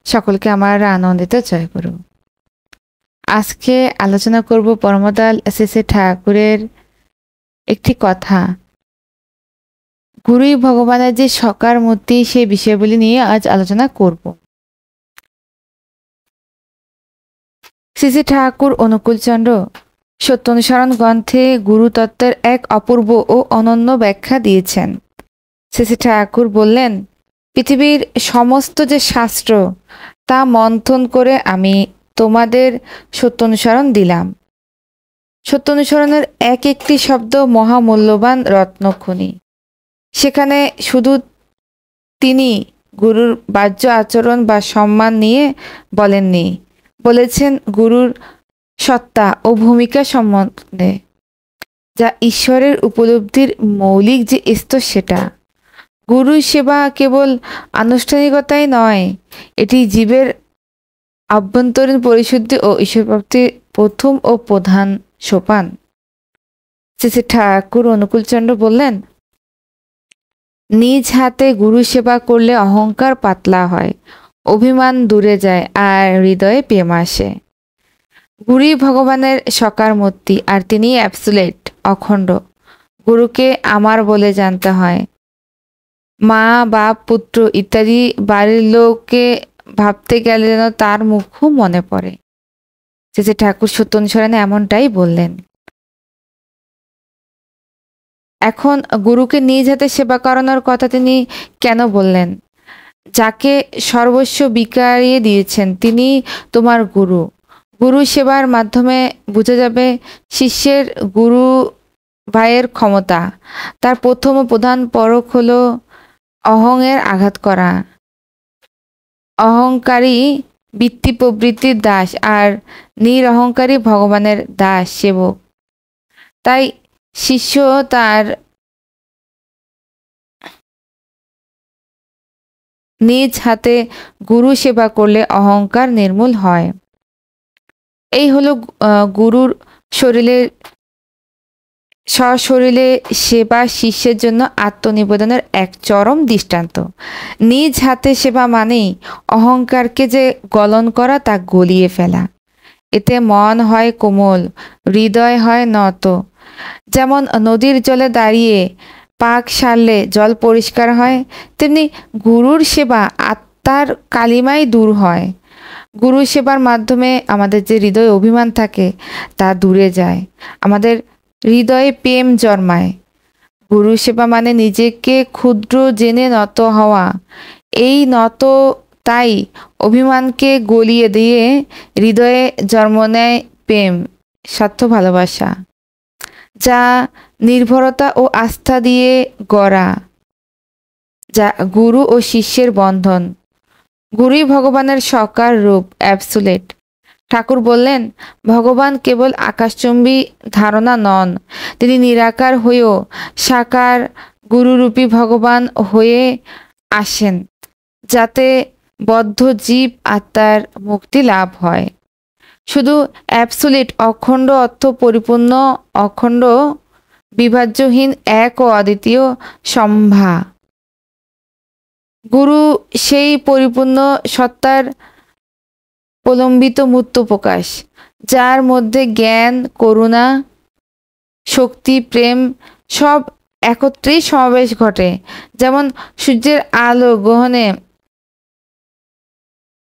সকলকে আমার আনন্দিত জয়গুরু। আজকে আলোচনা করব পরমদয়াল শ্রী ঠাকুরের একটি কথা। গুরুই ভগবানের যে সাকার মূর্তি, সেই বিষয়গুলি নিয়ে আজ আলোচনা করব। শ্রী শ্রী ঠাকুর অনুকূলচন্দ্র সত্যানুসরণ গ্রন্থে গুরুতত্ত্বের এক অপূর্ব ও অনন্য ব্যাখ্যা দিয়েছেন। শ্রী শ্রী ঠাকুর বললেন, পৃথিবীর সমস্ত যে শাস্ত্র তা মন্থন করে আমি তোমাদের সত্যানুসরণ দিলাম। সত্যানুসরণের এক একটি শব্দ মহামূল্যবান রত্নখনি। সেখানে শুধু তিনি গুরুর বাহ্য আচরণ বা সম্মান নিয়ে বলেননি, বলেছেন গুরুর সত্তা ও ভূমিকা সম্বন্ধে, যা ঈশ্বরের উপলব্ধির মৌলিক যে স্তর সেটা। গুরুর সেবা কেবল আনুষ্ঠানিকতাই নয়, এটি জীবের আভ্যন্তরীণ পরিশুদ্ধি ও ঈশ্বরপ্রাপ্তির প্রথম ও প্রধান সোপান। শ্রী শ্রী ঠাকুর অনুকূলচন্দ্র বললেন, নিজ হাতে গুরু সেবা করলে অহংকার পাতলা হয়, অভিমান দূরে যায় আর হৃদয়ে প্রেম আসে। গুরুই ভগবানের সাকার মূর্তি, আর তিনি অ্যাবসুলেট, অখণ্ড। গুরুকে আমার বলে জানতে হয়। মা, বাপ, পুত্র ইত্যাদি বাড়ির লোককে ভাবতে গেলে যেন তার মুখও মনে পড়ে। যে ঠাকুর সত্যানুসরণে এমনটাই বললেন। এখন গুরুকে নিজ হাতে সেবা করানোর কথা তিনি কেন বললেন? যাকে সর্বস্ব বিকারিয়ে দিয়েছেন তিনি তোমার গুরু। গুরু সেবার মাধ্যমে বোঝা যাবে শিষ্যের গুরু ভাইয়ের ক্ষমতা। তার প্রথম ও প্রধান পরখ হলো অহংয়ের আঘাত করা। অহংকারী বৃত্তি প্রবৃত্তির দাস, আর নিরহংকারী ভগবানের দাস সেবক। তাই শিষ্য তার নিজ হাতে গুরু সেবা করলে অহংকার নির্মূল হয়। এই হলো গুরুর শরীরের সশরীরে সেবা শিষ্যের জন্য আত্মনিবেদনের এক চরম দৃষ্টান্ত। নিজ হাতে সেবা মানেই অহংকারকে যে গলন করা, তা গলিয়ে ফেলা। এতে মন হয় কোমল, হৃদয় হয় নত। যেমন নদীর জলে দাঁড়িয়ে পাক সারলে জল পরিষ্কার হয়, তেমনি গুরুর সেবা আত্মার কালিমাই দূর হয়। গুরু সেবার মাধ্যমে আমাদের যে হৃদয়ে অভিমান থাকে তা দূরে যায়, আমাদের হৃদয়ে প্রেম জন্মায়। গুরু সেবা মানে নিজেকে ক্ষুদ্র জেনে নত হওয়া। এই নত তাই অভিমানকে গলিয়ে দিয়ে হৃদয়ে জন্ম নেয় প্রেম, স্বার্থ ভালোবাসা, যা নির্ভরতা ও আস্থা দিয়ে গড়া, যা গুরু ও শিষ্যের বন্ধন। গুরুই ভগবানের সাকার রূপ, অ্যাবসুলেট। ঠাকুর বললেন, ভগবান কেবল আকাশচুম্বী ধারণা নন, তিনি নিরাকার হয়েও সাকার গুরুরূপী ভগবান হয়ে আসেন, যাতে বদ্ধ জীব আত্মার মুক্তি লাভ হয়। শুধু অ্যাবসুলেট, অখণ্ড অর্থ পরিপূর্ণ, অখণ্ড, বিভাজ্যহীন, এক ও অদ্বিতীয় সম্ভা। গুরু সেই পরিপূর্ণ সত্তার প্রলম্বিত মূর্ত প্রকাশ, যার মধ্যে জ্ঞান, করুণা, শক্তি, প্রেম সব একত্রেই সমাবেশ ঘটে। যেমন সূর্যের আলো গ্রহণে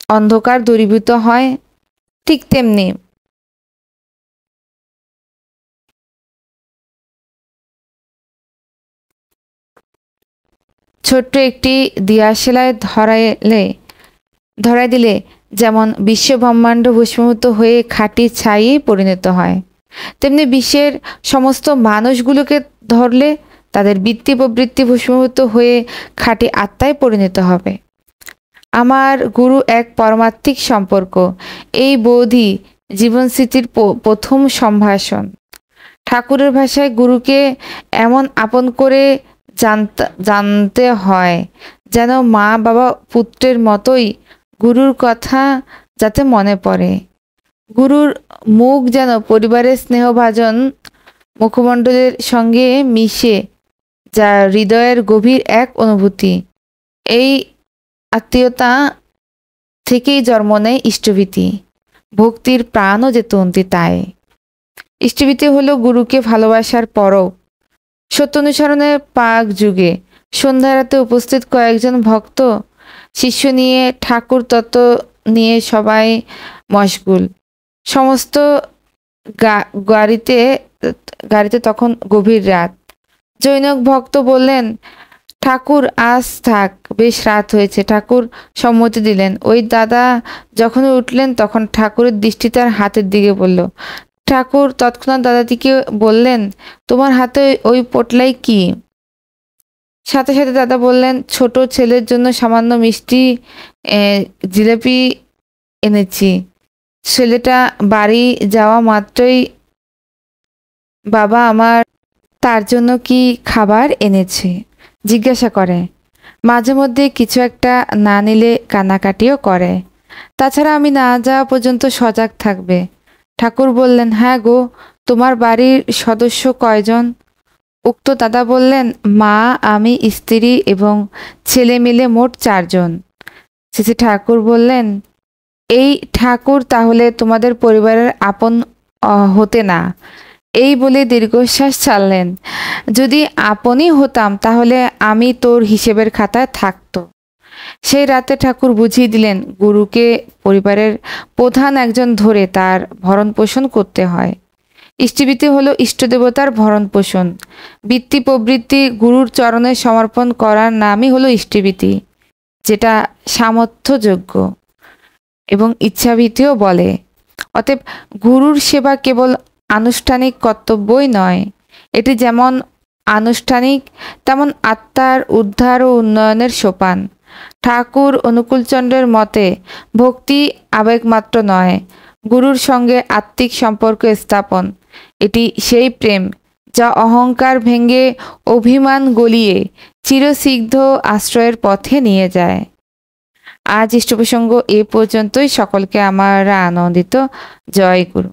অন্ধকার দূরীভূত হয়, ঠিক তেমনি ছোট্ট একটি দিয়াশলাই ধরাই দিলে যেমন বিশ্ব ব্রহ্মাণ্ড ভস্মীভূত হয়ে খাঁটি ছাইয়ে পরিণত হয়, তেমনি বিশ্বের সমস্ত মানুষগুলোকে ধরলে তাদের বৃত্তি প্রবৃত্তি ভস্মীভূত হয়ে খাঁটি আত্মায় পরিণত হবে। আমার গুরু এক পরমাত্মিক সম্পর্ক, এই বোধই জীবনস্মৃতির প্রথম সম্ভাষণ। ঠাকুরের ভাষায় গুরুকে এমন আপন করে জানতে হয় যেন মা বাবা পুত্রের মতোই গুরুর কথা যাতে মনে পড়ে। গুরুর মুখ যেন পরিবারের স্নেহভাজন মুখমণ্ডলের সঙ্গে মিশে, যা হৃদয়ের গভীর এক অনুভূতি। এই আত্মীয়তা থেকেই জন্ম নেয় ইষ্টভীতি। ভক্তির প্রাণও যে তন্তি তাই। ইষ্টভীতি হলো গুরুকে ভালোবাসার পরও সত্যানুসরণের পাক যুগে সন্ধ্যারাতে উপস্থিত কয়েকজন ভক্ত শিষ্য নিয়ে ঠাকুর তত্ত্ব নিয়ে সবাই মশগুল। সমস্ত গাড়িতে গাড়িতে তখন গভীর রাত। জৈনক ভক্ত বললেন, ঠাকুর আজ থাক, বেশ রাত হয়েছে। ঠাকুর সম্মতি দিলেন। ওই দাদা যখন উঠলেন তখন ঠাকুরের দৃষ্টি তার হাতের দিকে পড়ল। ঠাকুর তৎক্ষণাৎ দাদাটিকে বললেন, তোমার হাতে ওই পোটলাই কি? সাথে সাথে দাদা বললেন, ছোট ছেলের জন্য সামান্য মিষ্টি জিলাপি এনেছি। ছেলেটা বাড়ি যাওয়া মাত্রই বাবা আমার তার জন্য কি খাবার এনেছে জিজ্ঞাসা করে। মাঝে মধ্যে কিছু একটা না নিলে কান্নাকাটিও করে। তাছাড়া আমি না যাওয়া পর্যন্ত সজাগ থাকবে। ঠাকুর বললেন, হ্যাঁ গো, তোমার বাড়ির সদস্য কয়জন? উক্ত দাদা বললেন, মা, আমি, স্ত্রী এবং ছেলে মিলে মোট 4 জন। শেষে ঠাকুর বললেন, এই ঠাকুর তাহলে তোমাদের পরিবারের আপন হতে না। এই বলে দীর্ঘশ্বাস ছাড়লেন। যদি আপনই হতাম তাহলে আমি তোর হিসেবের খাতায় থাকতো। সেই রাতে ঠাকুর বুঝিয়ে দিলেন, গুরুকে পরিবারের প্রধান একজন ধরে তার ভরণ পোষণ করতে হয়। ইষ্টভীতি হলো ইষ্টদেবতার ভরণ পোষণ। বৃত্তি প্রবৃত্তি গুরুর চরণে সমর্পণ করার নামই হলো ইষ্টভীতি, যেটা সামর্থ্যযোগ্য এবং ইচ্ছাভীতিও বলে। অতএব গুরুর সেবা কেবল আনুষ্ঠানিক কর্তব্যই নয়, এটি যেমন আনুষ্ঠানিক তেমন আত্মার উদ্ধার ও উন্নয়নের সোপান। ঠাকুর অনুকূলচন্দ্রের মতে ভক্তি আবেগমাত্র নয়, গুরুর সঙ্গে আত্মিক সম্পর্ক স্থাপন। এটি সেই প্রেম যা অহংকার ভেঙে অভিমান গলিয়ে চিরসিদ্ধ আশ্রয়ের পথে নিয়ে যায়। আজ ইষ্টপ্রসঙ্গ এ পর্যন্তই। সকলকে আমার আনন্দিত। জয় গুরু।